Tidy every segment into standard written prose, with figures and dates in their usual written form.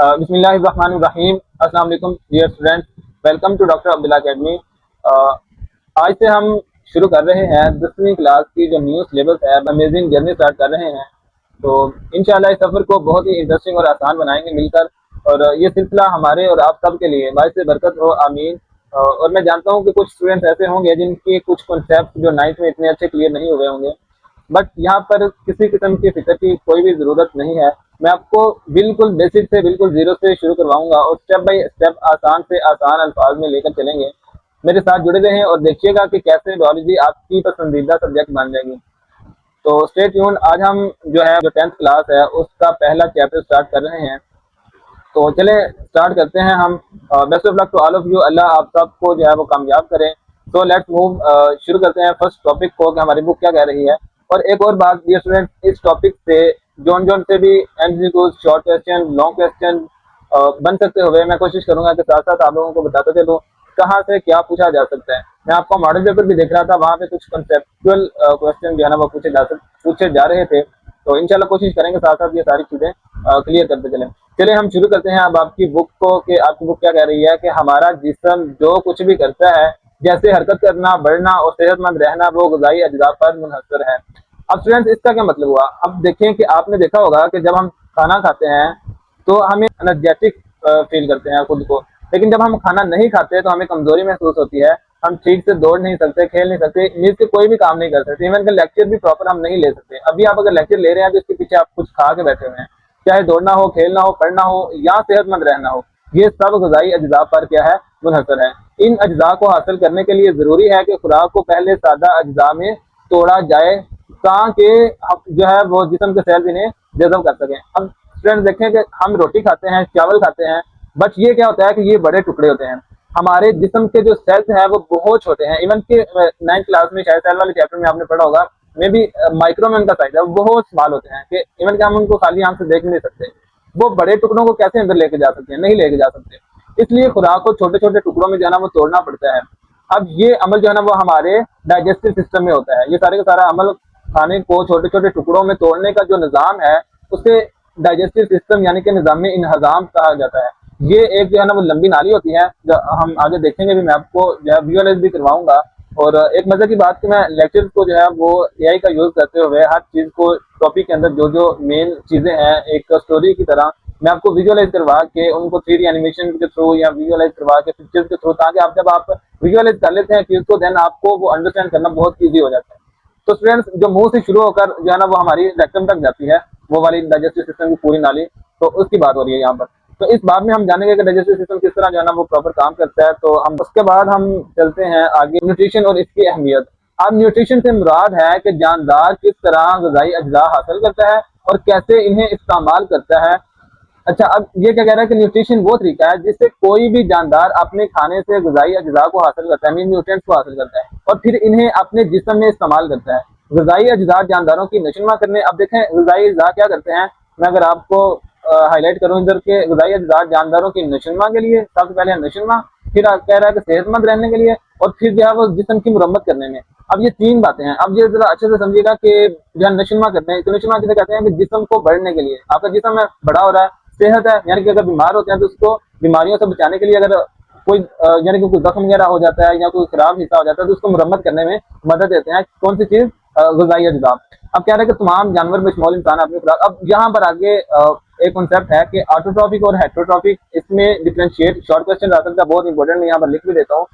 बिस्मिल्लाहिर्रहमानिर्रहीम। अस्सलाम वालेकुम dear students, welcome to doctor Abdullah academy. आज से हम शुरू कर रहे हैं 10वीं क्लास की जो न्यू सिलेबस है, अमेजिंग जर्नी स्टार्ट कर रहे हैं। तो इंशाल्लाह इस सफ़र को बहुत ही इंटरेस्टिंग और आसान बनाएंगे मिलकर, और ये सिलसिला हमारे और आप सब के लिए बाइस बरकत हो, आमीन। और मैं जानता हूँ कि कुछ स्टूडेंट्स ऐसे होंगे जिनके कुछ कॉन्सेप्ट जो 9th में इतने अच्छे क्लियर नहीं हुए होंगे, बट यहाँ पर किसी किस्म की फिक्र की कोई भी ज़रूरत नहीं है। मैं आपको बिल्कुल बेसिक से बिल्कुल जीरो से शुरू करवाऊंगा और स्टेप बाय स्टेप आसान से आसान अल्फाज में लेकर चलेंगे। मेरे साथ जुड़े रहें और देखिएगा कि कैसे बायोलॉजी आपकी पसंदीदा सब्जेक्ट बन जाएगी। तो स्टे ट्यून। आज हम जो है 10th क्लास है उसका पहला चैप्टर स्टार्ट कर रहे हैं। तो चले स्टार्ट करते हैं हम। Best of luck to all of you. अल्लाह आप सबको जो है वो कामयाब करें। तो लेट्स मूव, शुरू करते हैं फर्स्ट टॉपिक को कि हमारी बुक क्या कह रही है। और एक और बात डियर स्टूडेंट, इस टॉपिक से जोन जोन से भी MCQs, short question, long question बन सकते हुए मैं कोशिश करूंगा कि साथ साथ आप लोगों को बताते चलूं कहाँ से क्या पूछा जा सकता है। मैं आपका मॉडल पेपर भी देख रहा था, वहाँ पे कुछ कंसेप्चुअल क्वेश्चन जो है ना वो पूछे जा रहे थे। तो इंशाल्लाह कोशिश करेंगे साथ साथ ये सारी चीजें क्लियर करते चलें। चलिए हम शुरू करते हैं अब आपकी बुक को कि आपकी बुक क्या कह रही है कि हमारा जिस्म जो कुछ भी करता है, जैसे हरकत करना, बढ़ना और सेहतमंद रहना, वो ग़िज़ाई अज्जा पर मुनहसर है। अब स्टूडेंट्स इसका क्या मतलब हुआ? अब देखें कि आपने देखा होगा कि जब हम खाना खाते हैं तो हमें एनर्जेटिक फील करते हैं खुद को, लेकिन जब हम खाना नहीं खाते तो हमें कमजोरी महसूस होती है। हम ठीक से दौड़ नहीं सकते, खेल नहीं सकते, मीन्स के कोई भी काम नहीं कर सकते, इवन का लेक्चर भी प्रॉपर हम नहीं ले सकते। अभी आप अगर लेक्चर ले रहे हैं तो इसके पीछे आप कुछ खा के बैठे हुए हैं, चाहे दौड़ना हो, खेलना हो, पढ़ना हो या सेहतमंद रहना हो, ये सब ग़िज़ाई अज्जा पर क्या है, मुनहसर है। इन अज्जा को हासिल करने के लिए जरूरी है कि खुराक को पहले सादा अज्जा में तोड़ा जाए ताकि जो है वो जिस्म के सेल्स इन्हें जज़ब कर सकें। अब स्टूडेंट देखें कि हम रोटी खाते हैं, चावल खाते हैं, बट ये क्या होता है कि ये बड़े टुकड़े होते हैं। हमारे जिस्म के जो सेल्स हैं वो बहुत छोटे हैं। इवन के 9th क्लास में शायद सेल वाले चैप्टर में आपने पढ़ा होगा, मे बी माइक्रो में उनका साइज है, वो बहुत स्मॉल होते हैं कि इवन के हम उनको खाली आंख से देख नहीं सकते। वो बड़े टुकड़ों को कैसे अंदर लेके जा सकते हैं? नहीं लेके जा सकते। इसलिए खुराक को छोटे छोटे टुकड़ों में जो है ना वो तोड़ना पड़ता है। अब ये अमल जो है ना वो हमारे डाइजेस्टिव सिस्टम में होता है। ये सारे का सारा अमल खाने को छोटे छोटे टुकड़ों में तोड़ने का जो निज़ाम है उसे डाइजेस्टिव सिस्टम यानी कि निज़ाम इंहज़ाम कहा जाता है। ये एक जो है ना वो लंबी नाली होती है, जो हम आगे देखेंगे भी, मैं आपको जो है विजुअलाइज भी करवाऊंगा। और एक मजे की बात कि मैं लेक्चर को जो है वो एआई का यूज करते हुए हर चीज को टॉपिक के अंदर जो जो मेन चीजें हैं एक स्टोरी की तरह मैं आपको विजुअलाइज करवा के उनको 3D एनिमेशन के थ्रू या विजुअलाइज करवा के पिक्चर्स के थ्रू, ताकि आप जब आप विजुअलाइज कर लेते हैं चीज को देन आपको वो अंडरस्टैंड करना बहुत ईजी हो जाता है। तो स्टूडेंट्स जो मुंह से शुरू होकर जो है ना वो हमारी रेक्टम तक जाती है, वो वाली डाइजेस्टिव सिस्टम की पूरी नाली, तो उसकी बात हो रही है यहाँ पर। तो इस बात में हम जानेंगे कि डाइजेस्टिव सिस्टम किस तरह जो है ना वो प्रॉपर काम करता है। तो हम उसके बाद हम चलते हैं आगे न्यूट्रिशन और इसकी अहमियत। अब न्यूट्रिशन से मुराद है कि जानदार किस तरह ग़िज़ाई अज्जा हासिल करता है और कैसे इन्हें इस्तेमाल करता है। अच्छा, अब ये क्या कह रहा है कि न्यूट्रिशन वो तरीका है जिससे कोई भी जानदार अपने खाने से ग़िज़ाई अज्जा को हासिल करता है, मीन न्यूट्रिएंट्स को हासिल करता है और फिर इन्हें अपने जिस्म में इस्तेमाल करता है ग़िज़ाई अज्जा जानदारों की नशोनुमा करने। अब देखें ग़िज़ाई अज्जा क्या करते हैं, मैं अगर आपको हाईलाइट करूं इधर के ग़िज़ाई अज्जा जानदारों की नशोनुमा के लिए, सबसे पहले नशोनुमा, फिर कह रहा है कि सेहतमंद रहने के लिए, और फिर जो है वो जिस्म की मुरम्मत करने में। अब ये तीन बातें हैं। अब ये जरा अच्छे से समझिएगा कि जो नशोनुमा करते हैं, तो नशोनुमा किसे कहते हैं कि जिस्म को बढ़ने के लिए, आपका जिस्म है बड़ा हो रहा है, सेहत है, यानी कि अगर बीमार होते हैं तो उसको बीमारियों से बचाने के लिए अगर कोई यानी कि कोई जख्म वगैरह हो जाता है या कोई खराब हिस्सा हो जाता है तो उसको मुरम्मत करने में मदद देते हैं। कौन सी चीज? ग़िज़ाई अज्जा। अब कह रहे हैं कि तमाम जानवर बशमूल इंसान अपनी खुराक। अब यहाँ पर आगे एक कॉन्सेप्ट है कि ऑटोट्रॉफिक और हेटरोट्रॉफिक, इसमें डिफरेंशिएट शॉर्ट क्वेश्चन आ सकता है, बहुत इंपॉर्टेंट। मैं यहाँ पर लिख भी देता हूँ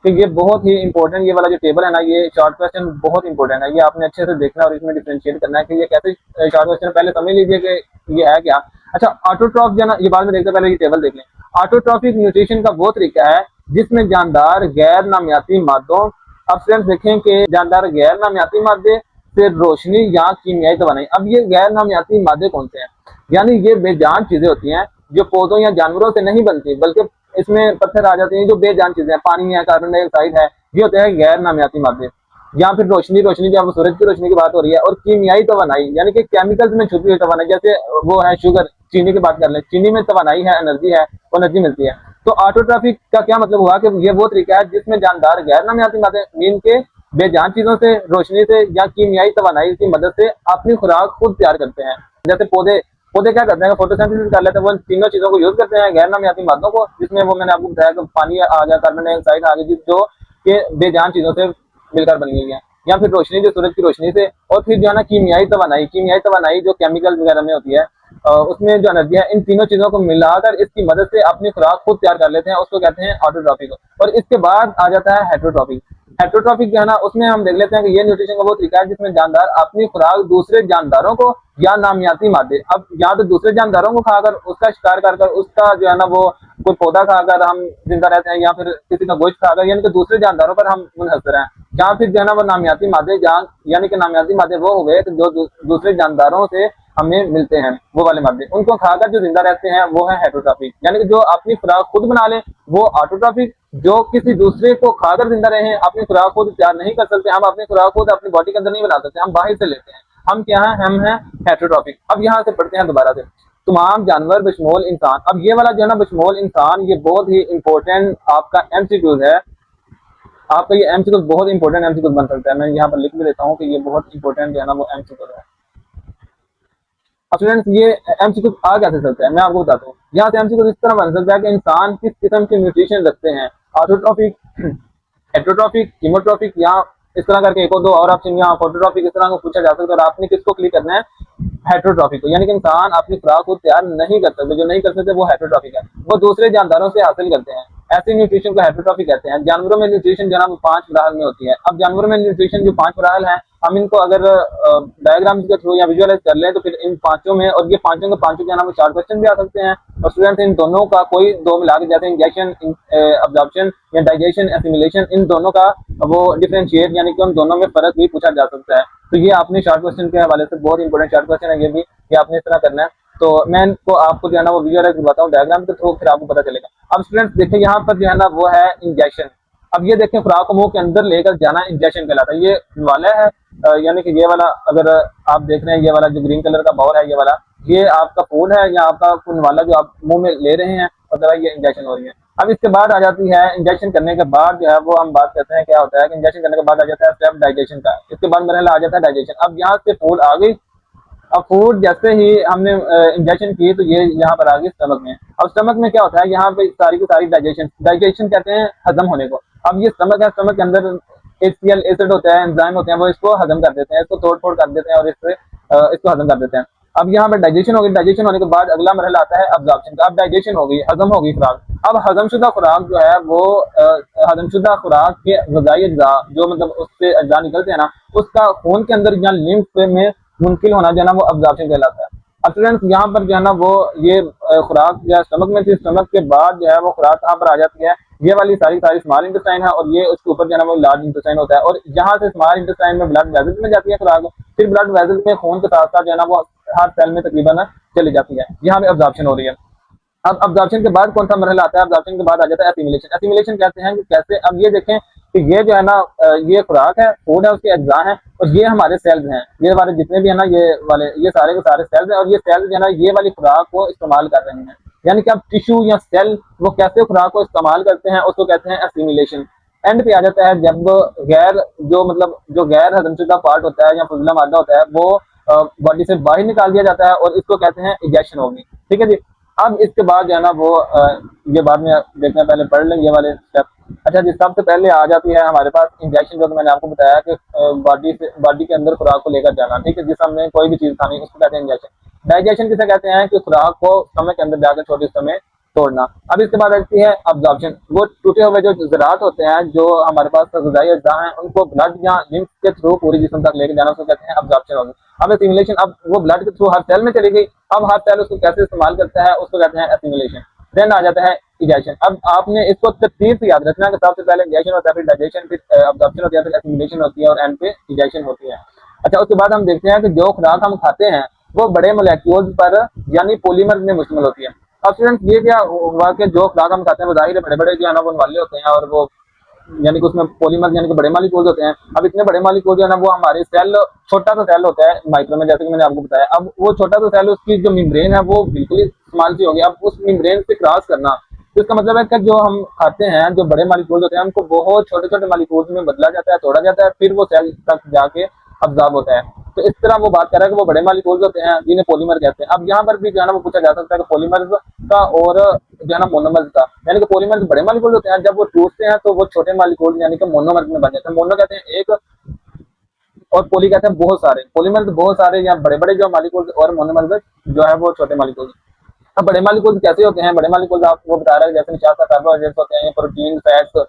कि ये बहुत ही इंपॉर्टेंट, ये वाला जो टेबल है ना, ये शॉर्ट क्वेश्चन बहुत इंपॉर्टेंट है। ये आपने अच्छे से देखना और इसमें डिफरेंशिएट करना है कि ये कैसे शॉर्ट क्वेश्चन, पहले समझ लीजिए कि ये है क्या। अच्छा, ऑटोट्रॉफ जो है ना, ये बाद में देखते, पहले ये टेबल देख लें। ऑटोट्रॉफिक न्यूट्रिशन का वो तरीका है जिसमें जानदार गैर नामियाती मादों, अब फ्रेंड्स देखें कि जानदार गैर नामियाती मादे से रोशनी या कीमियाई तवानाई। अब ये गैर नामियाती मादे कौन से हैं? यानी ये बेजान चीजें होती हैं जो पौधों या जानवरों से नहीं बनती, बल्कि इसमें पत्थर आ जाते हैं, जो बेजान चीजें हैं, पानी है, कार्बन डाइऑक्साइड है, ये होते हैं गैर नामियाती मादे। या फिर रोशनी, जब सूरज की रोशनी की बात हो रही है, और कीमियाई तवानाई यानी कि केमिकल्स में छुपी हुई तवानाई, जैसे वो है शुगर, चीनी की बात कर लें, चीनी में तवानाई है, एनर्जी है, वो एनर्जी मिलती है। तो ऑटोट्रॉफिक का क्या मतलब हुआ कि ये वो तरीका है जिसमें जानदार गैर नामियाती मादे मीन के बेजान चीजों से, रोशनी से या कीमियाई तवानाई की मदद से अपनी खुराक खुद तैयार करते हैं। जैसे पौधे पौधे क्या करते हैं, फोटोसिंथेसिस कर लेते हैं, वो इन तीनों चीजों को यूज करते हैं गैर नामियाती मादों को, जिसमें वो मैंने आपको बताया कि पानी आ गया, कार्बन डाइऑक्साइड आ गई, जो कि बेजान चीजों से मिलकर बन गई है, या फिर रोशनी जो सूरज की रोशनी से, और फिर जो है ना कीमियाई तवानाई जो केमिकल वगैरह में होती है, उसमें जो एनर्जी है, इन तीनों चीजों को मिलाकर इसकी मदद से अपनी खुराक खुद तैयार कर लेते हैं, उसको कहते हैं ऑटोट्रॉफिक। और इसके बाद आ जाता है हेटरोट्रॉफिक। हेटरोट्रॉफिक जो है ना, उसमें हम देख लेते हैं कि ये न्यूट्रिशन का वो तरीका है जिसमें जानदार अपनी खुराक दूसरे जानदारों को या नामियाती मादे, अब या तो दूसरे जानदारों को खाकर उसका शिकार कर उसका जो है ना वो कोई पौधा खाकर हम जिंदा रहते हैं, या फिर किसी का गोश्त खाकर, यानी कि दूसरे जानदारों पर हम मुनहसर हैं, या फिर जो है ना वो नामियाती मादे यानी कि नामियाती मादे वो हो गए जो दूसरे जानदारों से हमें मिलते हैं, वो वाले मादे, उनको खाकर जो जिंदा रहते हैं वो है हेटरोट्रॉफिक। यानी कि जो अपनी खुराक खुद बना ले वो ऑटोट्रॉफिक, जो किसी दूसरे को खाकर जिंदा रहे, अपनी खुराक खुद तैयार नहीं कर सकते, हम अपनी खुराक खुद अपनी बॉडी के अंदर नहीं बना सकते, हम बाहर से लेते हैं, हम क्या हैं, हम हैं हेटरोट्रॉफिक। अब यहाँ से पढ़ते हैं दोबारा से, तमाम जानवर बशमूल इंसान। अब ये वाला जो है ना बशमूल इंसान, ये बहुत ही इंपॉर्टेंट आपका एमसीक्यूज है, आपका ये एमसीक्यूज बहुत इंपॉर्टेंट एमसीक्यूज बन सकता है। मैं यहाँ पर लिख भी देता हूँ कि ये बहुत इंपॉर्टेंट जो है ना वो एमसीक्यूज है। अब स्टूडेंट्स ये एमसीक्यू आ कैसे सकता है, मैं आपको बताता हूँ। यहाँ से एमसीक्यू इस तरह बन सकता है कि इंसान किस किस्म के न्यूट्रिशन रखते हैं, ऑटोट्रॉफिक, हेटरोट्रॉफिक, कीमोट्रॉफिक, या इस तरह करके एक और दो और ऑप्शन यहाँ फोटोट्रॉफिक इस तरह को पूछा जा सकता है, और आपने किसको क्लिक करना है, हेटरोट्रॉफिक को, यानी कि इंसान अपनी खुराक को तैयार नहीं कर सकते, जो नहीं कर सकते वो हेटरोट्रॉफिक है, वो दूसरे जानदारों से हासिल करते हैं, ऐसे न्यूट्रिशन को हेटरोट्रॉफिक कहते हैं। जानवरों में न्यूट्रिशन जो है वो 5 मराहल में होती है। अब जानवरों में न्यूट्रिशन जो 5 मराहल हैं, हम इनको अगर डायग्राम के थ्रू या विजुअलाइज कर लें तो फिर इन पांचों में, और ये पांचों के पांचों जो है वो 4 क्वेश्चन भी आ सकते हैं, और स्टूडेंट्स इन दोनों का कोई दो मिला के, जैसे इंजेक्शन, अब्जॉर्प्शन या डाइजेशन, एसिमिलेशन, इन दोनों का वो डिफरेंशिएट, यानी कि उन दोनों में फर्क भी पूछा जा सकता है। तो ये आपने शॉर्ट क्वेश्चन के हवाले से बहुत इंपॉर्टेंट शॉर्ट क्वेश्चन है, ये आपने इस तरह करना है। तो मैं इनको आपको जो है ना वो विजुअलाइज करवाता हूँ डायग्राम के थ्रू, फिर आपको पता चलेगा। अब स्टूडेंट्स देखिए यहाँ पर जो है ना वो है इंजेक्शन। अब ये देखें, खुराक को मुंह के अंदर लेकर जाना इंजेक्शन कहलाता है। ये वाला है, यानी कि ये वाला, अगर आप देख रहे हैं ये वाला जो ग्रीन कलर का बाउल है, ये वाला, ये आपका फूड है या आपका वाला जो आप मुंह में ले रहे हैं, मतलब ये इंजेक्शन हो रही है। अब इसके बाद आ जाती है इंजेक्शन करने के बाद जो है वो हम बात करते हैं क्या होता है कि इंजेक्शन करने के बाद आ जाता है स्टेप डाइजेशन का। इसके बाद मरहला आ जाता है डाइजेशन। अब यहाँ से फूड आ गई। अब फूड जैसे ही हमने इंजेक्शन की तो ये यहाँ पर आ गई स्टमक में। अब स्टमक में क्या होता है, यहाँ पे सारी की सारी डाइजेशन कहते हैं हजम होने को। अब ये स्टमक है, स्टमक के अंदर HCl एसिड होता है, एंजाइम होते हैं, वो इसको हजम कर देते हैं, इसको तोड़ फोड़ कर देते हैं और इसको हजम कर देते हैं। अब यहाँ पे डाइजेशन हो गई। डाइजेशन होने के बाद अगला मरहला आता है अब्जॉर्प्शन का। अब डाइजेशन हो गई, हजम होगी खुराक। अब हजमशुदा खुराक जो है वो हजमशुदा खुराक के गजाई अज्जा जो मतलब उससे अज्जा निकलते हैं ना, उसका खून के अंदर या लिम्फ में मुंतकिल होना जो है ना वो अब्जॉर्प्शन कहलाता है। अब स्टूडेंट्स यहाँ पर जो है ना वो ये खुराक जो है स्टमक में थी, स्टमक के बाद जो है वो खुराक कहाँ पर आ जाती है, ये वाली सारी स्मॉल इंटेस्टाइन है, और ये उसके ऊपर जो है ना वो लार्ज इंटेस्टाइन होता है, और यहाँ से स्मॉल इंटेस्टाइन में ब्लड वेजल्स में जाती है खुराक, फिर ब्लड वेजल्स में खून के साथ साथ जो है ना वो हर सेल में तकरीबन चली जाती है। यहाँ पे अब्जॉर्प्शन हो रही है। अब अब्जॉर्प्शन के बाद कौन सा मरहला आता है, अब्जॉर्प्शन के बाद आ जाता है एसिमिलेशन। एसिमिलेशन कहते हैं कि कैसे, अब ये देखें कि ये जो है ना ये खुराक है, फूड है, उसके अज्जा हैं, और ये हमारे सेल्स हैं, ये वाले जितने भी है ना ये सारे के सारे सेल्स हैं, और ये सेल्स जो है ना ये वाली खुराक को इस्तेमाल कर रहे हैं। यानी कि अब टिश्यू या सेल वो कैसे खुराक को इस्तेमाल करते हैं, उसको कहते हैं एसिमिलेशन। एंड पे आ जाता है जब जो गैर हजमशुदा पार्ट होता है या फजला मादा होता है वो बॉडी से बाहर निकाल दिया जाता है, और इसको कहते हैं इजेक्शन होगी। ठीक है जी। अब इसके बाद जो है ना वो ये बाद में देखना, पहले पढ़ लें ये वाले स्टेप। अच्छा जी, सबसे पहले आ जाती है हमारे पास इंजेक्शन, जो मैंने आपको बताया कि बॉडी के अंदर खुराक को लेकर जाना। ठीक है, जिस हमने कोई भी चीज खानी उसको कहते हैं इंजेक्शन। डाइजेशन किसे कहते हैं कि खुराक को स्टमक के अंदर जाकर छोटे समय तोड़ना। अब इसके बाद आती है अब्जॉर्प्शन। वो टूटे हुए जो ज़रात होते हैं जो हमारे पास ग़िज़ाई अज्जा हैं, उनको ब्लड या लिम्फ के थ्रू पूरी जिस्म तक लेके जाना, उसको कहते हैं अब्जॉर्प्शन होगी। अब एसिमिलेशन, अब वो ब्लड के थ्रू हर सेल में चली गई, अब हर सेल उसको कैसे इस्तेमाल करता है उसको कहते हैं एसिमिलेशन। देन आ जाता है इजेक्शन। अब आपने इसको तरतीब से याद रखना कि सबसे पहले इंजेक्शन होता है, फिर डाइजेशन, फिर अब्जॉर्प्शन होती है, फिर एसिमिलेशन होती है, और एंड पे इजेक्शन होती है। अच्छा, उसके बाद हम देखते हैं कि जो खुराक हम खाते हैं वो बड़े मोलेक्यूल्स पर यानी पॉलीमर में मुश्तमिल होती है। अब स्टूडेंट्स ये क्या हुआ कि जो खुराक हम खाते हैं वो जाहिर है बड़े बड़े जो है ना वो वाले होते हैं, और वो यानी कि उसमें पॉलीमर यानी कि बड़े मॉलिक्यूल्स होते हैं। अब इतने बड़े मॉलिक्यूल जो है ना वो हमारे सेल, छोटा सा सेल होता है माइक्रो में, जैसे कि मैंने आपको बताया। अब वो छोटा सा सेल, उसकी जो मेम्ब्रेन है वो बिल्कुल स्मॉल सी होगी। अब उस मेम्ब्रेन से क्रॉस करना, तो इसका मतलब है कि जो हम खाते हैं जो बड़े मॉलिक्यूल्स होते हैं उनको बहुत छोटे छोटे मॉलिक्यूल्स में बदला जाता है, तोड़ा जाता है, फिर वो सेल तक जाके अब्जॉर्ब होता है। तो इस तरह वो बात कर रहा है कि वो बड़े मॉलिक्यूल्स होते हैं जिन्हें पॉलीमर कहते हैं। अब यहाँ पर भी जो है ना वो पूछा जा सकता है कि पॉलीमर्स का और जो है ना मोनोमर्स का, यानी कि पॉलीमर्स बड़े मॉलिक्यूल होते हैं, जब वो टूटते हैं तो वो छोटे मॉलिक्यूल यानी कि मोनोमर्स में बन जाते हैं। मोनो कहते हैं एक और पोली कहते हैं बहुत सारे, पॉलीमर्स बहुत सारे या बड़े बड़े जो मॉलिक्यूल्स, और मोनोमर्स जो है वो छोटे मॉलिक्यूल्स। अब बड़े मॉलिक्यूल्स कैसे होते हैं? बड़े मॉलिक्यूल्स आपको बता रहा है जैसे 50 कार्बोहाइड्रेट्स होते हैं, प्रोटीन, फैट्स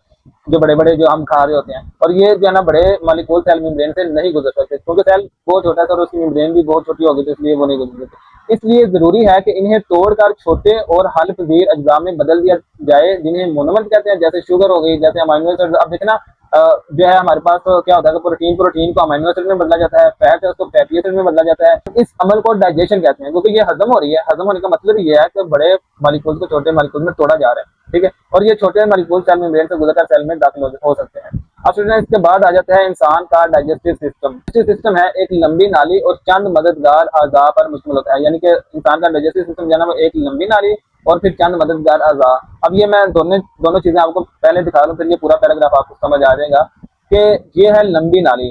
जो बड़े बड़े जो हम खा रहे होते हैं, और ये जो है ना बड़े मॉलिक्यूल सेल मेम्ब्रेन से नहीं गुजर सकते क्योंकि सेल बहुत छोटा था और उसकी मेम्ब्रेन भी बहुत छोटी होगी, तो इसलिए वो नहीं गुजर सकते। इसलिए जरूरी है कि इन्हें तोड़कर छोटे और हल पजीर अज्जा में बदल दिया जाए जिन्हें मोनोमर्स कहते हैं, जैसे शुगर हो गई, जैसे अमाइनो एसिड। अब देखना जो है हमारे पास क्या होता है कि प्रोटीन को अमाइनो एसिड में बदला जाता है, फैट है उसको फैटी एसिड में बदला जाता है। इस अमल को डाइजेशन कहते हैं क्योंकि ये हजम हो रही है। हजम होने का मतलब ये है कि बड़े मॉलिक्यूल्स को छोटे मॉलिक्यूल में तोड़ा जा रहा है, ठीक है, और ये छोटे मॉलिक्यूल सेल मेम्ब्रेन से गुजरकर सेल में दाखिल हो सकते हैं। अब स्टूडेंट इसके बाद आ जाता है इंसान का डाइजेस्टिव सिस्टम। डाइजेस्टिव सिस्टम है एक लंबी नाली और चंद मददगार अज़ा पर मुश्तमिल होता है, यानी कि इंसान का डाइजेस्टिव सिस्टम जो है ना वो एक लंबी नाली और फिर चंद मददगार अज़ा। अब ये मैं दोनों चीजें आपको पहले दिखा दूं, फिर ये पूरा पैराग्राफ आपको समझ आ जाएगा कि ये है लंबी नाली।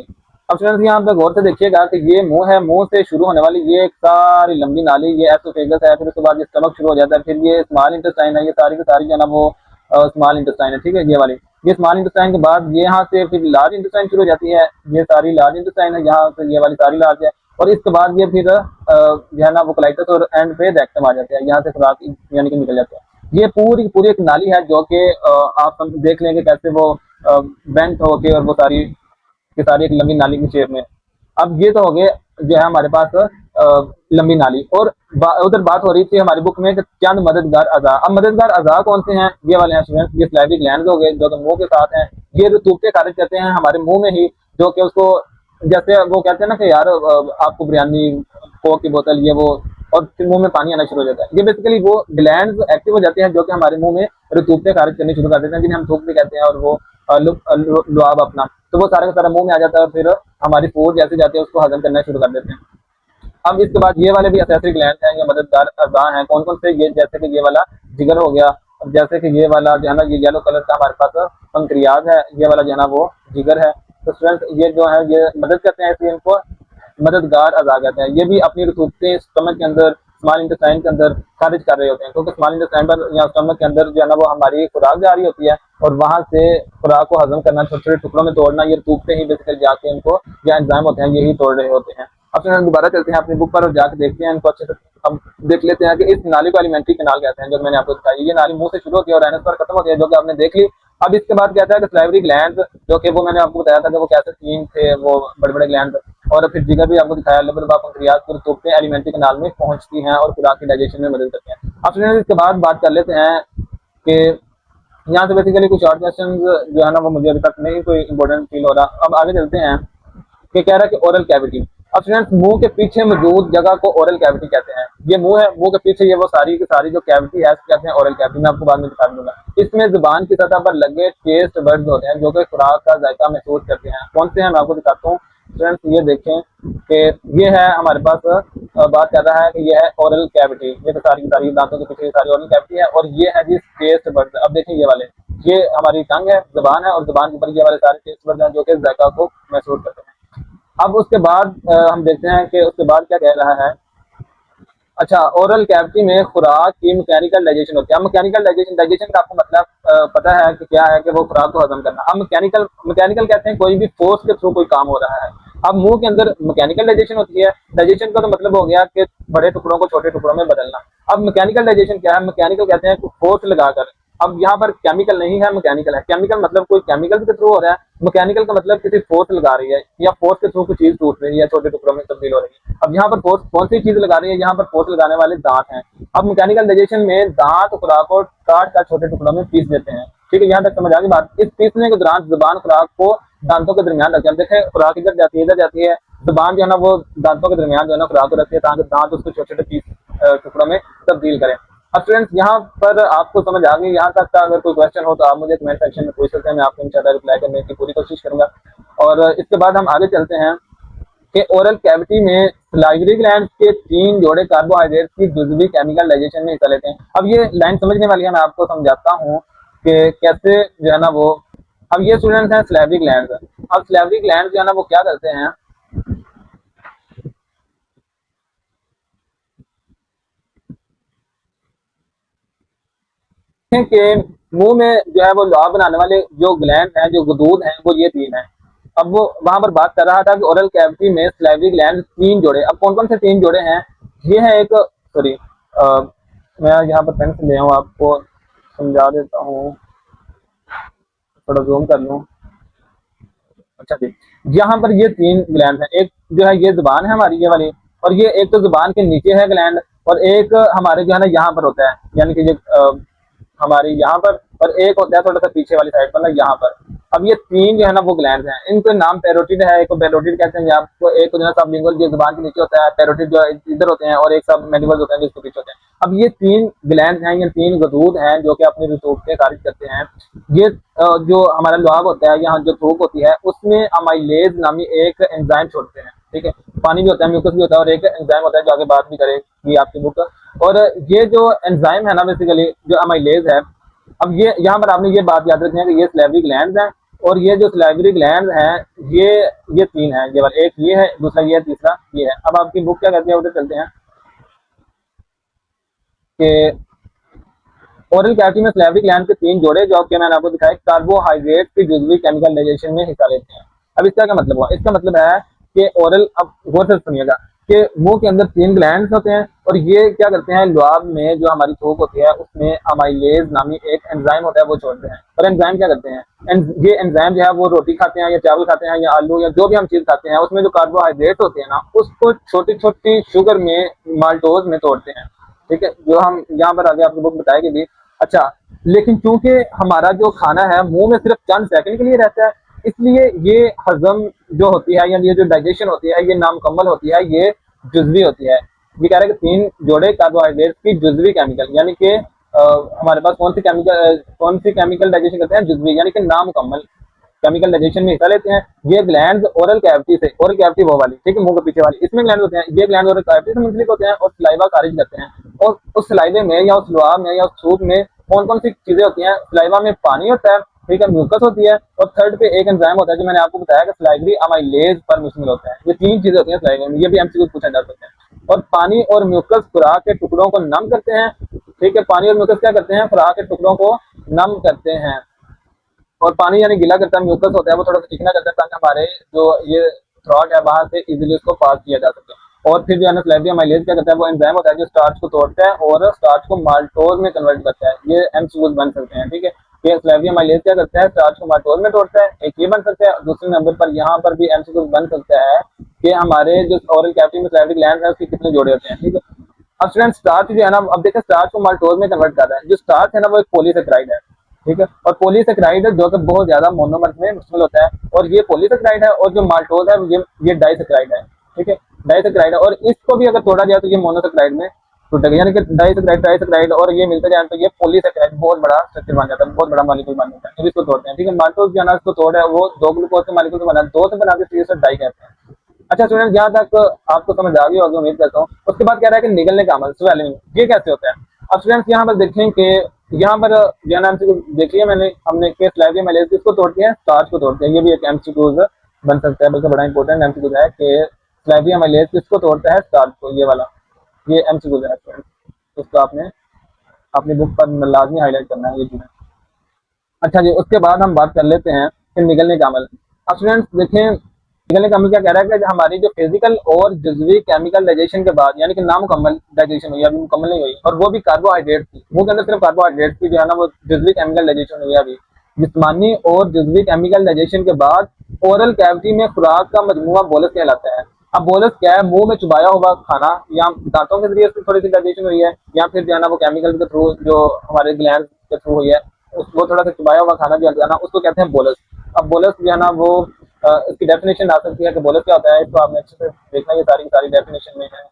अब स्टूडेंट्स यहाँ पे गौर से देखिएगा कि ये मुंह है, मुंह से शुरू होने वाली ये एक सारी लंबी नाली, ये एसोफेगस है, फिर उसके बाद ये स्टमक शुरू हो जाता है, फिर ये स्मॉल इंटेस्टाइन है, ये सारी की सारी जो है ना वो स्मॉल इंटेस्टाइन है, ठीक है, ये वाली। ये स्मॉल इंटेस्टाइन के बाद ये यहाँ से फिर लार्ज इंटेस्टाइन शुरू हो जाती है, ये सारी लार्ज इंटेस्टाइन है, यहाँ से ये वाली सारी लार्ज है, और इसके बाद ये फिर जो है ना वो कोलाइटस और एंड पे रेक्टम आ जाते हैं, यहाँ से खुराक यानी कि निकल जाते हैं। ये पूरी पूरी एक नाली है जो कि आप देख लेंगे कैसे वो बेंट होके और वो सारी की सारी एक लंबी नाली की शेप में। अब ये तो हो गए जो है हमारे पास लंबी नाली, और उधर बात हो रही थी हमारी बुक में कि चंद मददगार अज़ा। अब मददगार अज़ा कौन से हैं? ये वाले हैं स्टूडेंट्स, ये सलाइवरी ग्लैंड्स हो गए जो कि मुंह के साथ हैं। ये रतूबते खारिज करते हैं हमारे मुंह में ही, जो कि उसको जैसे वो कहते हैं ना कि यार आपको बिरयानी, कोक की बोतल, ये वो, और फिर मुंह में पानी आना शुरू हो जाता है। ये बेसिकली वो ग्लैंड्स एक्टिव हो जाते हैं जो कि हमारे मुंह में रतूबते खारिज करनी शुरू कर देते हैं, जिन्हें हम थूक भी कहते हैं, और वो लुआब अपना, तो वो सारा का सारा मुंह में आ जाता है और फिर हमारी फूड जैसे जाती है उसको हजम करना शुरू कर देते हैं। अब इसके बाद ये वाले भी असेसरी ग्लैंड हैं, ये मददगार अज़ा हैं। कौन कौन से? ये जैसे कि ये वाला जिगर हो गया, जैसे कि ये वाला जो है ना ये येलो कलर का हमारे पास पंक्रियाज है, ये वाला जो है ना वो जिगर है। तो स्टूडेंट्स ये जो है ये मदद करते हैं, इसलिए इनको मददगार अज़ा कहते हैं। ये भी अपनी रतूबतें स्टमक के अंदर, स्मॉल इंटेस्टाइन के अंदर खारिज कर रहे होते हैं, क्योंकि स्मॉल इंटेस्टाइन पर या स्टमक के अंदर जो है ना वो हमारी खुराक जा रही होती है, और वहां से खुराक को हजम करना, छोटे छोटे टुकड़ों में तोड़ना, ये रतूबतें ही बेसिकली जाके इनको या एंजाइम होते हैं यही तोड़ रहे होते हैं। अब हम दोबारा चलते हैं अपनी बुक पर और जाके देखते हैं इनको अच्छे से। अब देख लेते हैं कि इस नाली को एलिमेंट्री कैनाल कहते हैं, जो मैंने आपको बताया। ये नाली मुंह से शुरू होती है और एनस पर खत्म होती है, जो कि आपने देख ली। अब इसके बाद कहता है कि सलाइवरी ग्लैंड्स, जो कि वो मैंने आपको बताया था कि वो कैसे तीन थे, वो बड़े बड़े ग्लैंड, और फिर जिगर भी आपको दिखाया, लबलबा पंक्रियाज की रतूबतें एलिमेंट्री कैनाल में पहुंचती हैं और खुराक की डाइजेशन में मदद करती हैं। अब स्टूडेंट्स इसके बाद बात कर लेते हैं कि यहाँ से बेसिकली कुछ और क्वेश्चन जो है ना वो मुझे अभी तक नहीं कोई इंपॉर्टेंट फील हो रहा। अब आगे चलते हैं कि कह रहा है कि ओरल कैविटी। अब स्टूडेंट्स मुंह के पीछे मौजूद जगह को ओरल कैविटी कहते हैं। ये मुंह है, मुंह के पीछे ये वो सारी की सारी जो कैविटी है कहते हैं ओरल कैविटी। मैं आपको बाद में दिखा दूंगा। इसमें जुबान की सतह पर लगे टेस्ट बर्ड्स होते हैं जो कि खुराक का जायका महसूस करते हैं। कौन से हैं मैं आपको दिखाता हूँ। स्टूडेंट्स ये देखें कि ये है हमारे पास बात कर रहा है कि ये है ओरल कैविटी। ये तो सारी की सारी दांतों के पीछे सारी ओरल कैविटी है, और ये है जी टेस्ट बर्ड्स। अब देखें ये वाले, ये हमारी टंग है, जुबान है, और जुबान के ऊपर ये वाले सारे टेस्ट बर्ड्स हैं जो कि जायका को महसूस करते हैं। अब उसके बाद हम देखते हैं कि उसके बाद क्या कह रहा है। अच्छा, ओरल कैविटी में खुराक की मैकेनिकल डाइजेशन होती है। मैकेनिकल डाइजेशन का आपको मतलब पता है कि क्या है? कि वो खुराक को हजम करना। अब मैकेनिकल कहते हैं कोई भी फोर्स के थ्रू कोई काम हो रहा है। अब मुंह के अंदर मैकेनिकल डाइजेशन होती है। डाइजेशन का तो मतलब हो गया कि बड़े टुकड़ों को छोटे टुकड़ों में बदलना। अब मैकेनिकल डाइजेशन क्या है? मैकेनिकल कहते हैं फोर्स लगाकर। अब यहाँ पर केमिकल नहीं है, मैकेनिकल है। केमिकल मतलब कोई केमिकल के थ्रू हो रहा है, मैकेनिकल का मतलब किसी फोर्स लगा रही है या फोर्स के थ्रू कोई चीज टूट रही है, छोटे टुकड़ों में तब्दील हो रही है। अब यहाँ पर फोर्स कौन सी चीज लगा रही है? यहाँ पर फोर्स लगाने वाले दांत हैं। अब मैकेनिकल डाइजेशन में दांत खुराक को काट कर छोटे टुकड़ों में पीस देते हैं। ठीक है, यहाँ तक समझ आ गई बात। इस पीसने के दौरान जुबान खुराक को दांतों के दरमियान रखते हैं। देखें खुराक इधर जाती है, इधर जाती है, जुबान जो है ना वो दांतों के दरमियान जो है ना खुराक को रखती है ताकि दांत उसको छोटे छोटे पीस टुकड़ों में तब्दील करें। अब स्टूडेंट्स यहाँ पर आपको समझ आ गई। यहाँ तक का अगर कोई क्वेश्चन हो तो आप मुझे कमेंट सेक्शन में पूछ सकते हैं, मैं आपको इंशाल्लाह रिप्लाई करने की पूरी कोशिश करूंगा। और इसके बाद हम आगे चलते हैं कि ओरल कैविटी में सलाइवरी ग्लैंड के 3 जोड़े कार्बोहाइड्रेट की जुज़वी केमिकल डाइजेशन में हिस्सा लेते हैं। अब ये लाइन समझने वाली है, मैं आपको समझाता हूँ कि कैसे जो है ना वो। अब ये स्टूडेंट्स हैं सलाइवरी ग्लैंड। अब सलाइवरी ग्लैंड जो है ना वो क्या करते हैं कि मुंह में जो है वो लुआब बनाने वाले जो ग्लैंड हैं, जो गुदूद हैं, वो ये तीन हैं। अब वो वहां पर बात कर रहा था कि ओरल कैविटी में सलाइवरी ग्लैंड तीन जोड़े। अब कौन कौन से तीन जोड़े हैं? ये है एक, सॉरी, मैं यहाँ पर पेन से ले आऊँ, आपको समझा देता हूँ, थोड़ा जूम कर लूँ। अच्छा जी, यहाँ पर ये तीन ग्लैंड हैं। एक जो है ये जुबान है हमारी, ये वाली, और ये एक तो जुबान के नीचे है ग्लैंड, और एक हमारे जो है ना यहाँ पर होता है, यानी कि ये हमारी यहाँ पर, और एक होता है थोड़ा सा पीछे वाली साइड पर ना, यहाँ पर। अब ये तीन जो है ना वो ग्लैंड हैं, इनके नाम पैरोटिड है, एक को पैरोटिड कहते हैं आपको, एक को जो है सबलिंगुअल जो जुबान के नीचे होता है, पैरोटिड जो इधर होते हैं, और एक सब मैंडिबल्स होते हैं जो इसके पीछे होते हैं। अब ये तीन ग्लैंड हैं, ये तीन गदूद हैं जो कि अपनी रसूखतें खारिज करते हैं। ये जो हमारा लुआब होता है, यहाँ जो थूक होती है, उसमें अमाइलेज नामी एक एंजाइम छोड़ते हैं, ठीक है। पानी भी होता है, म्यूकस भी होता है, और एक एंजाइम होता है जो आगे बात भी करेगी आपकी बुक। और ये जो एंजाइम है ना, बेसिकली जो अमाइलेज है, अब ये यहाँ पर आपने ये बात याद रखनी है कि ये सलाइवरी ग्लैंड हैं, और ये जो सलाइवरी ग्लैंड हैं, ये तीन हैं, ये वाला एक ये है, दूसरा ये है, तीसरा ये है। अब आपकी बुक क्या कहती है, उधर चलते हैं कि ओरल कैविटी में सलाइवरी ग्लैंड के तीन जोड़े, जो कि मैंने आपको दिखाया, कार्बोहाइड्रेट की जुजवी केमिकल डाइजेशन में हिस्सा लेते हैं। अब इसका क्या मतलब हुआ? इसका मतलब है कि ओरल, अब गौर से सुनिएगा, कि मुंह के अंदर तीन ग्लैंड होते हैं, और ये क्या करते हैं, लुआब में जो हमारी थूक होती है उसमें अमाइलेज नामी एक एंजाइम होता है, वो छोड़ते हैं। और एंजाइम क्या करते हैं, ये एंजाइम जो है वो रोटी खाते हैं, या चावल खाते हैं, या आलू, या जो भी हम चीज खाते हैं, उसमें जो कार्बोहाइड्रेट होते हैं ना, उसको छोटी छोटी शुगर में, माल्टोज में तोड़ते हैं, ठीक है, जो हम यहाँ पर आगे आपको बुक बताएगी भी। अच्छा, लेकिन चूंकि हमारा जो खाना है मुंह में सिर्फ चंद सेकंड के लिए रहता है, इसलिए ये हजम जो होती है, या ये जो डाइजेशन होती है, ये नामुकम्मल होती है, ये जुजवी होती है। ये कह रहे हैं कि तीन जोड़े कार्बोहाइड्रेट की जुजवी केमिकल, यानी कि हमारे पास कौन सी केमिकल डाइजेशन करते हैं, जुजवी, यानी कि नामुकम्मल केमिकल डाइजेशन में हिस्सा लेते हैं। ये ग्लैंड ओरल कैविटी से, ओरल कैविटी वो वाली, ठीक है, मुंह के पीछे वाली, इसमें ग्लैंड होते हैं, ये ग्लैंड ओरल कैविटी से मुंसलिक होते हैं और सलाइवा खारिज करते हैं। और उस सलाइवे में, या उस लुआब में, या उस सूप में कौन कौन सी चीजें होती हैं? सलाइवा में पानी होता है, ठीक है, म्यूकस होती है, और थर्ड पे एक एंजाइम होता है जो मैंने आपको बताया कि सलाइवरी अमाइलेज पर मुश्तमिल होता है। ये तीन चीजें होती हैं सलाइवे में, ये भी एमसीक्यू पूछा जा सकता है। और पानी और म्यूकस खुराक के टुकड़ों को नम करते हैं, ठीक है, पानी और म्यूकस क्या करते हैं, खुराक के टुकड़ों को नम करते हैं। और पानी यानी गीला करता है, म्यूकस होता है वो थोड़ा सा चिकना करता है, ताकि हमारे जो ये थ्रॉट है वहां से इजीली उसको पास किया जा सके। और फिर जो है ना स्लाइवरी अमाइलेज क्या करता है, वो एंजाइम होता है जो स्टार्च को तोड़ता है और स्टार्च को माल्टोज में कन्वर्ट करता है। ये एमसीक्यूज बन सकते हैं, ठीक है, ये स्लाइवरी अमाइलेज क्या करता है, स्टार्च को माल्टोज में तोड़ता है, एक ये बन सकता है। दूसरे नंबर पर यहाँ पर भी एमसीक्यूज बन सकता है कि हमारे जो ओरल कैविटी में स्लाइवरी ग्लैंड है उसके कितने जोड़े होते हैं, ठीक है। अब स्टूडेंट स्टार्च जो है ना, अब देखिए स्टार्च को माल्टोज में कन्वर्ट कर रहा है। जो स्टार्च है ना वो एक पॉलीसेकेराइड है, ठीक है, और पॉलीसेकेराइड जो कि बहुत ज्यादा मोनोमर्स में मुश्किल होता है, और ये पॉलीसेकेराइड है, और जो माल्टोज है ये डाइसेकेराइड है, ठीक है, डाइसेकेराइड है, और इसको भी अगर तोड़ा जाए तो ये मोनोसेकेराइड में टूटेगा, यानी कि डाइसेकेराइड ट्राइसेकेराइड और ये मिलते जाए तो ये पॉलीसेकेराइड बहुत बड़ा स्ट्रक्चर बन जाता है, बहुत बड़ा मॉलिक्यूल बन जाता है, जब इसको तोड़ते हैं, ठीक है। माल्टोज जो है ना इसको तोड़ है वो दो ग्लूकोज के मॉलिक्यूल से बना, दो से बना के इसे डाई कहते हैं। अच्छा स्टूडेंट, यहाँ तक आपको समझ आ गई होगी उम्मीद करता हूँ। उसके बाद कह रहा है कि निगलने का अमल, स्वेलिंग, ये कैसे होता है? अब स्टूडेंट्स यहाँ पर देखें कि यहाँ पर जो नाम से देखिए हमने के स्लाइवरी अमाइलेज किसको तोड़ते हैं, स्टार्च को तोड़ते हैं। ये भी एक एमसीक्यूज बन सकता है, बल्कि बड़ा इंपॉर्टेंट एमसीक्यूज है कि स्लाइवरी अमाइलेज किसको तोड़ता है, स्टार्च को, ये वाला, ये एमसीक्यूज है स्टूडेंट, इसको आपने अपनी बुक पर लाजमी हाईलाइट करना है ये चीजें। अच्छा जी, उसके बाद हम बात कर लेते हैं कि निगलने का अमल। अब स्टूडेंट्स देखें, निगलने का अमल क्या कह रहा है कि हमारी जो फिजिकल और जज्वी केमिकल डाइजेशन के बाद, यानी कि नामुकम्मल डाइजेशन हुई, अभी मुकम्मल नहीं हुई, और वो भी कार्बोहाइड्रेट की, मुंह के अंदर सिर्फ कार्बोहाइड्रेट की जो है ना वो जज्वी केमिकल डाइजेशन हुई है अभी, जिस्मानी और जज्वी केमिकल डाइजेशन के बाद ओरल कैविटी में खुराक का मजमुआ बोलस कहलाता है। अब बोलस क्या है? मुंह में चुबाया हुआ खाना, या दांतों के जरिए से थोड़ी सी डाइजेशन हुई है, या फिर जो है ना वो केमिकल के थ्रू जो हमारे ग्लैंड के थ्रू हुई है, वो थोड़ा सा चुबाया हुआ खाना जो है ना उसको कहते हैं बोलस। अब बोलस जो है ना वो इसकी डेफिनेशन आ सकती है कि बोलस क्या होता है, इसको आपने अच्छे से देखना, ये सारी की सारी डेफिनेशन में है,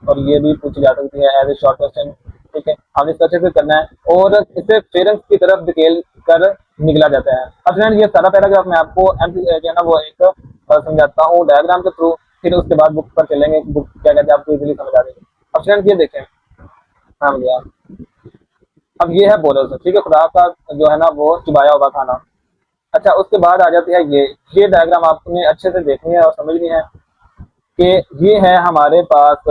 और ये भी पूछी जा सकती है एज ए शॉर्ट क्वेश्चन, ठीक है, हमने इसको अच्छे से करना है, और इसे फेरेंस की तरफ धकेल कर निकला जाता है। अब फ्रेंड ये सारा पैराग्राफ मैं आपको जो है ना वो एक समझाता हूँ डायग्राम के थ्रू, फिर उसके बाद बुक पर चलेंगे, बुक क्या कहते हैं आपको इजीली समझ आ जाएगी। अब फ्रेंड ये देखें, हाँ भैया, अब ये है बोलस, ठीक है, खुराक का जो है ना वो चुबाया हुआ खाना। अच्छा, उसके बाद आ जाती है ये डायग्राम आपने अच्छे से देखनी है और समझनी है कि ये है हमारे पास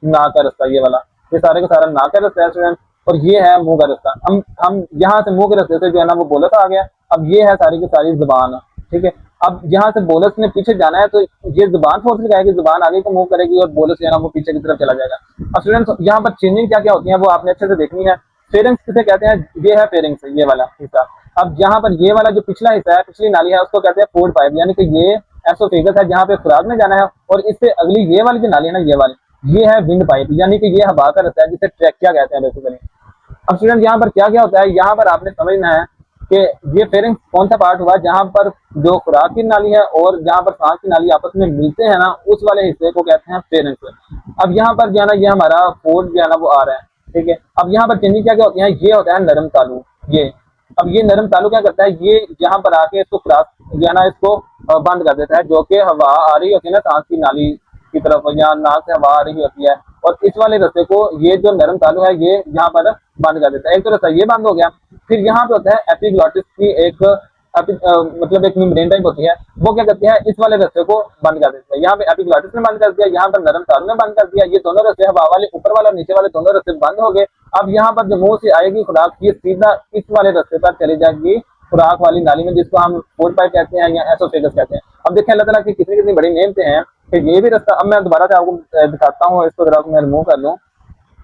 नाक का रास्ता, ये वाला, ये सारे का सारा नाक का रास्ता है स्टूडेंट। और ये है मुंह का रास्ता। हम यहाँ से मुंह के रास्ते से जो है ना वो बोलस आ गया। अब ये है सारी की सारी जुबान, ठीक है। अब यहाँ से बोलस ने पीछे जाना है तो ये जुबान फोर्स लगाएगी, जुबान आगे को मूव करेगी और बोलस जो है ना वो पीछे की तरफ चला जाएगा। अब स्टूडेंट्स यहाँ पर चेंजिंग क्या क्या होती है वो आपने अच्छे से देखनी है। फेरिंग्स किसे कहते हैं, ये है फेरिंग्स, ये वाला हिस्सा। अब यहाँ पर ये वाला जो पिछला हिस्सा है, पिछली नाली है, उसको कहते हैं फूड पाइप, यानी कि ये एसोफेगस है जहाँ पे खुराक में जाना है। और इससे अगली ये वाली जो नाली है ना, ये वाली, ये है विंड पाइप, यानी कि ये हवा का रास्ता है जिसे ट्रैकिया कहते हैं बेसिकली। अब स्टूडेंट यहाँ पर क्या क्या होता है, यहाँ पर आपने समझना है कि ये फेरिंग्स कौन सा पार्ट हुआ, जहाँ पर जो खुराक की नाली है और जहाँ पर सांस की नाली आपस में मिलते हैं ना, उस वाले हिस्से को कहते हैं फेरिंग्स। अब यहाँ पर जो है ना ये हमारा फोर्ड जो है ना वो आ रहा है, ठीक है। अब यहाँ पर चेंजिंग क्या क्या होती है, ये होता है नरम तालु, ये। अब ये नरम तालु क्या करता है, ये यहाँ पर आके इसको क्रॉस जो है ना इसको बंद कर देता है, जो कि हवा आ रही होती है ना सांस की नाली की तरफ, या नाक से हवा आ रही होती है, और इस वाले रास्ते को ये जो नरम तालु है ये यहाँ पर बंद कर देता है। एक तो रास्ता ये बंद हो गया। फिर यहाँ पे होता है एपिग्लॉटिस की एक मतलब एक मेम्ब्रेन टाइप होती है, वो क्या करती है, इस वाले रास्ते को बंद कर देती है। यहाँ पे एपिग्लॉटिस ने बंद कर दिया, यहाँ पर नरम तालु ने बंद कर दिया, ये दोनों रास्ते हवा वाले ऊपर वाला और नीचे वाले दोनों रास्ते बंद हो गए। अब यहाँ पर जो मुंह से आएगी खुराक, ये सीधा इस वाले रास्ते पर चली जाएगी खुराक वाली नाली में, जिसको हम फूड पाइप कहते हैं या एसोफेगस कहते हैं। अब देखिए अल्लाह ताला की कितनी कितनी बड़ी नेमतें हैं कि ये भी रास्ता, अब मैं दोबारा से आपको दिखाता हूँ, इसको जरा मैं रिमूव कर लूँ।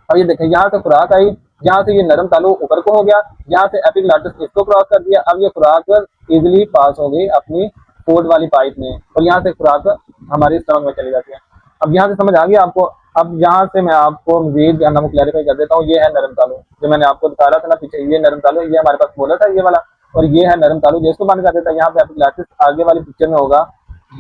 अब ये देखें, यहाँ से खुराक आई, यहाँ से ये नरम तालु ऊपर को हो गया, यहाँ से एपिग्लॉटिस इसको क्रॉस कर दिया। अब ये खुराक इजिली पास हो गई अपनी फूड वाली पाइप में, और यहाँ से खुराक हमारी स्टमक में चली जाती है। अब यहाँ से समझ आ गया आपको। अब यहाँ से मैं आपको मजीद क्लैरिफाई कर देता हूँ। ये है नरम तालु, जो मैंने आपको दिखा रहा था ना पीछे, ये नरम तालु, ये हमारे पास बोला था ये वाला, और ये है नरम तालु जिसको बंद कर देता है। यहाँ पे एपिग्लॉटिस आगे वाली पिक्चर में होगा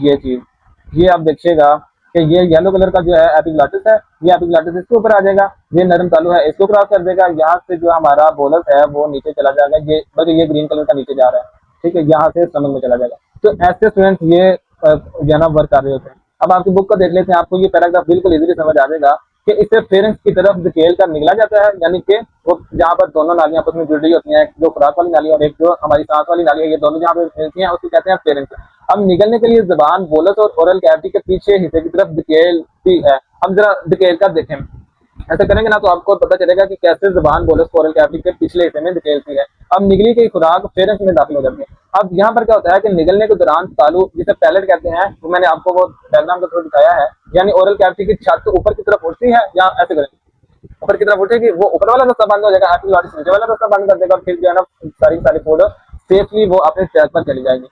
ये चीज, ये आप देखिएगा कि ये येलो कलर का जो है एपिग्लॉटिस है, ये एपिग्लॉटिस इसके ऊपर आ जाएगा, ये नरम तालु है इसको क्रॉस कर देगा, यहाँ से जो हमारा बोलस है वो नीचे चला जाएगा, ये बल्कि ये ग्रीन कलर का नीचे जा रहा है, ठीक है, यहाँ से स्टमक में चला जाएगा। तो ऐसे स्टूडेंट्स ये जो है ना वर्क कर रहे होते हैं। अब आपकी बुक को देख लेते हैं, आपको ये पैराग्राफ बिल्कुल इजीली समझ आ जाएगा कि इससे फेरिंग्स की तरफ धकेल कर निकला जाता है, यानी कि वो जहाँ पर दोनों नालियां आपस में जुड़ रही होती हैं, जो खुराक वाली नाली और एक जो हमारी सांस वाली नाली है, ये दोनों जहाँ पे मिलती हैं उसको कहते हैं फेरिंग्स। अब निकलने के लिए जबान बोलस और ओरल कैविटी के पीछे हिस्से की तरफ धकेलती है। अब जरा धकेल कर देखें, ऐसा करेंगे ना तो आपको पता चलेगा कि कैसे जबान बोलस ओरल कैविटी के पिछले हिस्से में धकेलती है। अब निकली गई खुराक फेरिंग्स में दाखिल हो जाती है। अब यहाँ पर क्या होता है कि निगलने के दौरान तालु, जिसे पैलेट कहते हैं, वो मैंने आपको वो डायग्राम के थ्रू दिखाया है, यानी ओरल कैविटी की छत ऊपर की तरफ उठती है, या ऐसे करें ऊपर की तरफ उठेगी, वो ऊपर वाला रास्ता बंद हो जाएगा, एपिग्लॉटिस नीचे वाला रास्ता बंद कर देगा, और फिर जो है ना सारी फूड सेफली वो अपने ट्रैक पर चली जाएगी,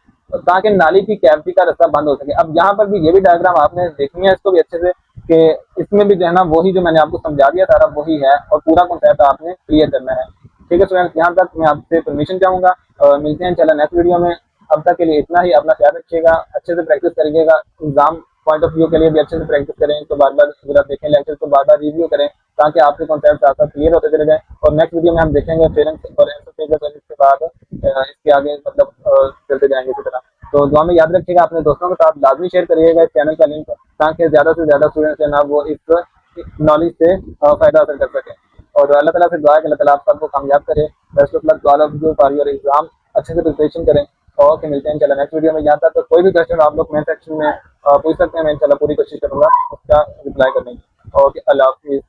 ताकि नाली की कैविटी का रास्ता बंद हो सके। अब यहाँ पर भी ये भी डायग्राम आपने देखनी है इसको भी अच्छे से, कि इसमें भी जो है ना वही जो मैंने आपको समझा दिया सारा वही है, और पूरा कॉन्सेप्ट आपने क्लियर करना है, ठीक है स्टूडेंट्स। यहाँ तक मैं आपसे परमिशन चाहूंगा, मिलते हैं इंशाल्लाह नेक्स्ट वीडियो में। अब तक के लिए इतना ही, अपना ख्याल रखिएगा, अच्छे से प्रैक्टिस करिएगा, एग्जाम पॉइंट ऑफ व्यू के लिए भी अच्छे से प्रैक्टिस करें, इसको बार बार अगर आप देखें लेक्चर को बार बार रिव्यू करें, ताकि आपके कॉन्सेप्ट आपका क्लियर होते चले जाएं। और नेक्स्ट वीडियो में हम देखेंगे फेरेंस और एसोफेगस, और इसके बाद इसके आगे मतलब चलते जाएंगे इसी तरह। तो दुआ में याद रखिएगा, अपने दोस्तों के साथ लाजमी शेयर करिएगा इस चैनल का लिंक, ताकि ज्यादा से ज्यादा स्टूडेंट्स है ना वो इस नॉलेज से फायदा हासिल कर सकें। और अल्लाह ताला से दुआ है कि अल्लाह ताला आप सबको कामयाब करे। Best of luck all of you for your exam, अच्छे से प्रिपरेशन करें। ओके, मिलते हैं इंशाल्लाह नेक्स्ट वीडियो में। यहाँ तक तो कोई भी क्वेश्चन आप लोग कमेंट सेक्शन में पूछ सकते हैं, मैं इंशाल्लाह पूरी कोशिश करूंगा उसका रिप्लाई करने की। ओके, अल्लाह हाफिज़।